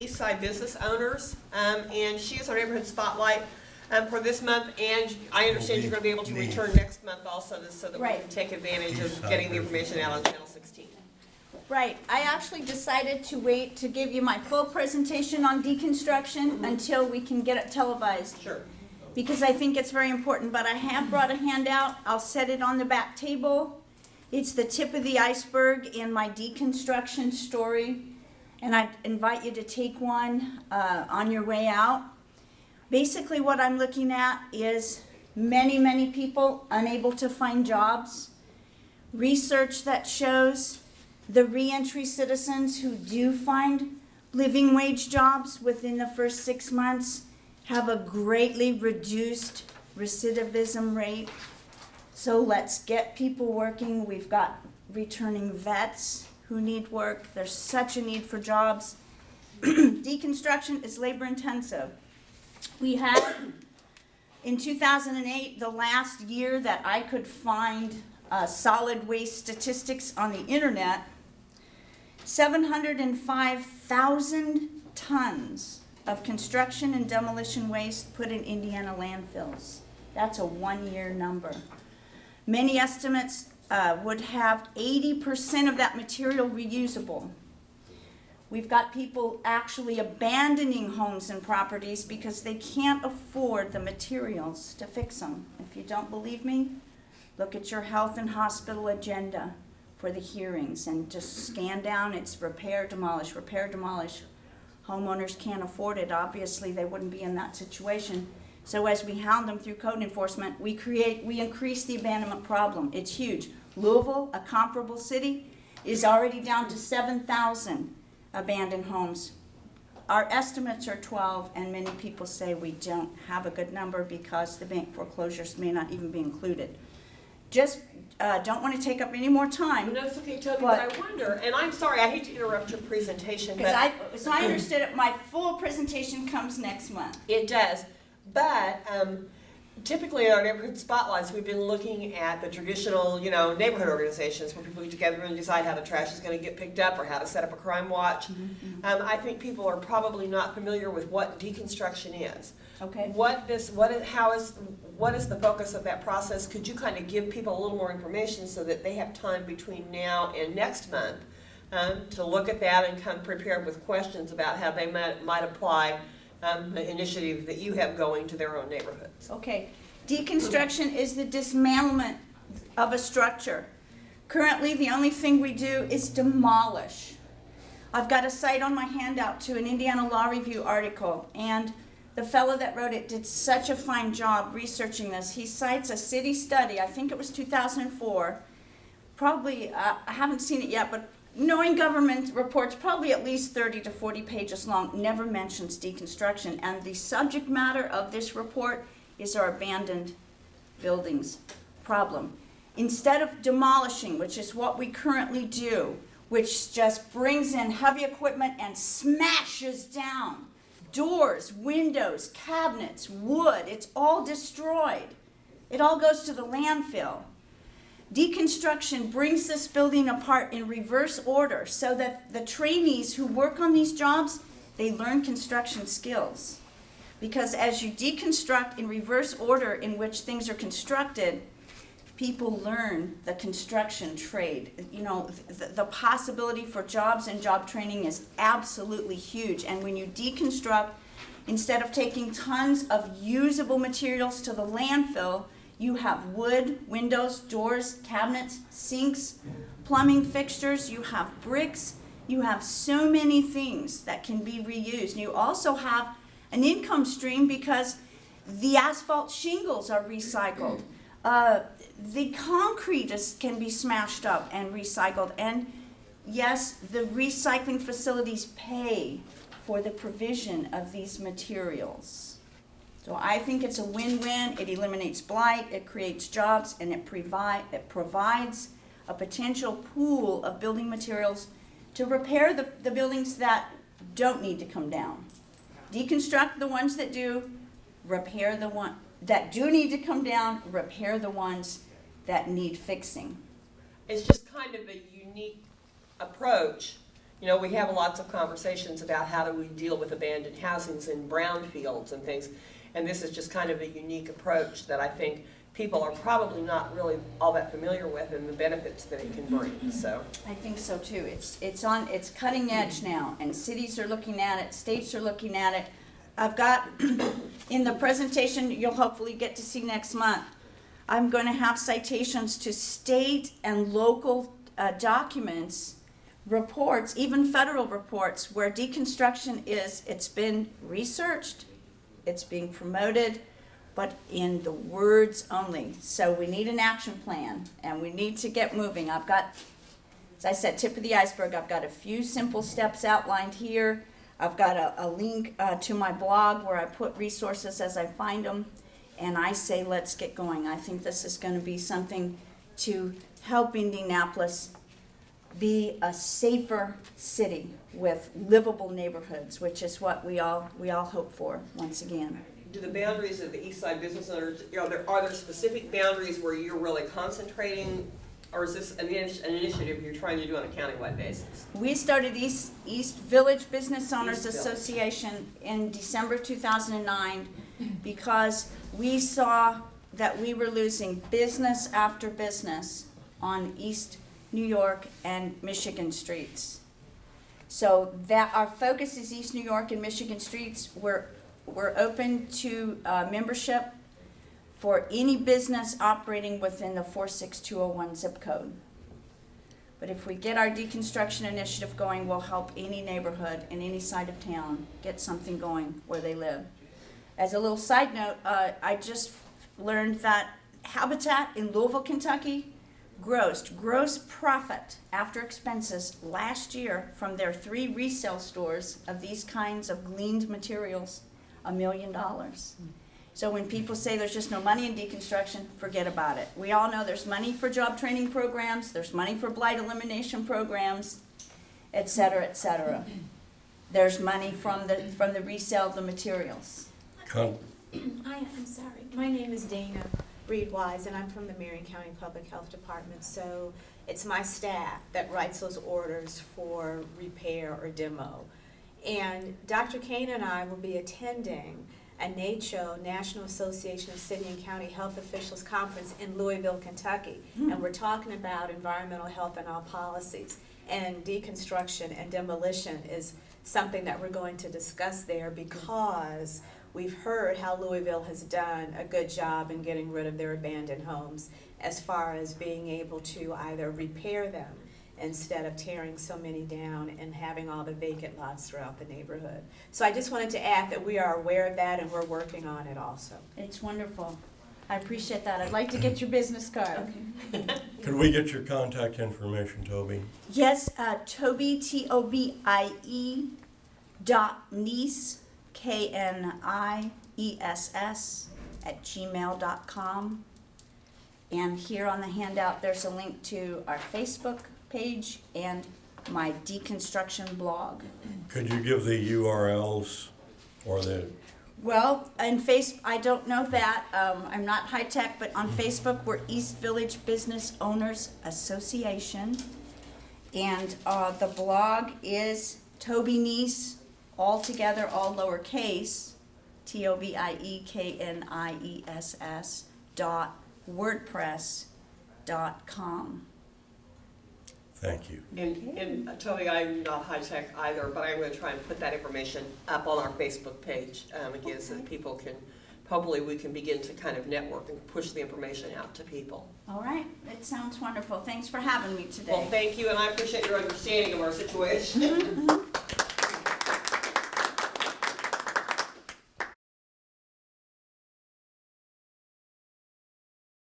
Eastside business owners, and she is our neighborhood spotlight for this month, and I understand you're going to be able to return next month also, so that we can take advantage of getting the information out on Channel 16. Right. I actually decided to wait to give you my full presentation on deconstruction until we can get it televised. Sure. Because I think it's very important, but I have brought a handout. I'll set it on the back table. It's the tip of the iceberg in my deconstruction story, and I invite you to take one on your way out. Basically what I'm looking at is many people unable to find jobs, research that shows the reentry citizens who do find living wage jobs within the first 6 months have a greatly reduced recidivism rate. So let's get people working. We've got returning vets who need work. There's such a need for jobs. Deconstruction is labor intensive. We had, in 2008, the last year that I could find solid waste statistics on the internet, 705,000 tons of construction and demolition waste put in Indiana landfills. That's a one-year number. Many estimates would have 80% of that material reusable. We've got people actually abandoning homes and properties because they can't afford the materials to fix them. If you don't believe me, look at your health and hospital agenda for the hearings and just scan down. It's repair, demolish, repair, demolish. Homeowners can't afford it. Obviously, they wouldn't be in that situation. So as we hound them through code enforcement, we increase the abandonment problem. It's huge. Louisville, a comparable city, is already down to 7,000 abandoned homes. Our estimates are 12, and many people say we don't have a good number because the bank foreclosures may not even be included. Just don't want to take up any more time. No, it's okay, Tobie, but I wonder, and I'm sorry, I hate to interrupt your presentation, but So I understood it. My full presentation comes next month. it does. But typically in our neighborhood spotlights, we've been looking at the traditional, neighborhood organizations where people get together and decide how the trash is going to get picked up or how to set up a crime watch. I think people are probably not familiar with what deconstruction is. Okay. What is the focus of that process? Could you kind of give people a little more information so that they have time between now and next month to look at that and come prepared with questions about how they might apply the initiative that you have going to their own neighborhoods? Okay. Deconstruction is the dismantlement of a structure. Currently, the only thing we do is demolish. I've got a cite on my handout to an Indiana Law Review article, and the fellow that wrote it did such a fine job researching this. He cites a city study, I think it was 2004. Probably, I haven't seen it yet, but knowing government reports, probably at least 30 to 40 pages long, never mentions deconstruction. And the subject matter of this report is our abandoned buildings problem. Instead of demolishing, which is what we currently do, which just brings in heavy equipment and smashes down doors, windows, cabinets, wood, it's all destroyed. It all goes to the landfill. Deconstruction brings this building apart in reverse order so that the trainees who work on these jobs, they learn construction skills. Because as you deconstruct in reverse order in which things are constructed, people learn the construction trade. The possibility for jobs and job training is absolutely huge. And when you deconstruct, instead of taking tons of usable materials to the landfill, you have wood, windows, doors, cabinets, sinks, plumbing fixtures, you have bricks, you have so many things that can be reused. You also have an income stream because the asphalt shingles are recycled. The concrete can be smashed up and recycled. And yes, the recycling facilities pay for the provision of these materials. So I think it's a win-win. It eliminates blight, it creates jobs, and it provides a potential pool of building materials to repair the buildings that don't need to come down. Deconstruct the ones that do, repair the ones that do need to come down, repair the ones that need fixing. It's just kind of a unique approach You know, we have lots of conversations about how do we deal with abandoned housings in brownfields and things, and this is just kind of a unique approach that I think people are probably not really all that familiar with and the benefits that it can bring, so. I think so too. It's cutting edge now, and cities are looking at it, states are looking at it. I've got, in the presentation you'll hopefully get to see next month, I'm going to have citations to state and local documents, reports, even federal reports, where deconstruction it's been researched, it's being promoted, but in the words only. So we need an action plan, and we need to get moving. I've got, as I said, tip of the iceberg. I've got a few simple steps outlined here. I've got a link to my blog where I put resources as I find them, and I say let's get going. I think this is going to be something to help Indianapolis be a safer city with livable neighborhoods, which is what we all hope for once again. Do the boundaries of the East Side Business Owners, are there specific boundaries where you're really concentrating, or is this an initiative you're trying to do on a countywide basis? We started East Village Business Owners East Village. Association in December 2009 because we saw that we were losing business after business on East New York and Michigan streets. So that our focus is East New York and Michigan streets. We're open to membership for any business operating within the 46201 zip code. But if we get our deconstruction initiative going, we'll help any neighborhood in any side of town get something going where they live. As a little side note, I just learned that Habitat in Louisville, Kentucky, gross profit after expenses last year from their 3 resale stores of these kinds of gleaned materials, $1 million. So when people say there's just no money in deconstruction, forget about it. We all know there's money for job training programs, there's money for blight elimination programs, et cetera, et cetera. There's money from the resale of the materials. I'm sorry. My name is Dana Breed-Wise, and I'm from the Marion County Public Health Department. So it's my staff that writes those orders for repair or demo. And Dr. Kane and I will be attending a NACHO, National Association of City and County Health Officials Conference in Louisville, Kentucky. And we're talking about environmental health and all policies. And deconstruction and demolition is something that we're going to discuss there because we've heard how Louisville has done a good job in getting rid of their abandoned homes as far as being able to either repair them instead of tearing so many down and having all the vacant lots throughout the neighborhood. So I just wanted to add that we are aware of that and we're working on it also. It's wonderful. I appreciate that. I'd like to get your business card. Okay. Could we get your contact information, Tobie? Yes, Tobie, Tobie .Kneiss, KNIESS @gmail.com. And here on the handout, there's a link to our Facebook page and my deconstruction blog. Could you give the URLs or the, Well, on I don't know that. I'm not high tech, but on Facebook, we're East Village Business Owners Association. And the blog is Tobie Kneiss, all together, all lowercase, TOBIEKNIESS.wordpress.com. thank you. And Tobie, I'm not high-tech either, but I'm going to try and put that information up on our Facebook page, again, so that people can, hopefully we can begin to kind of network and push the information out to people. All right, it sounds wonderful. Thanks for having me today. Well, thank you, and I appreciate your understanding of our situation.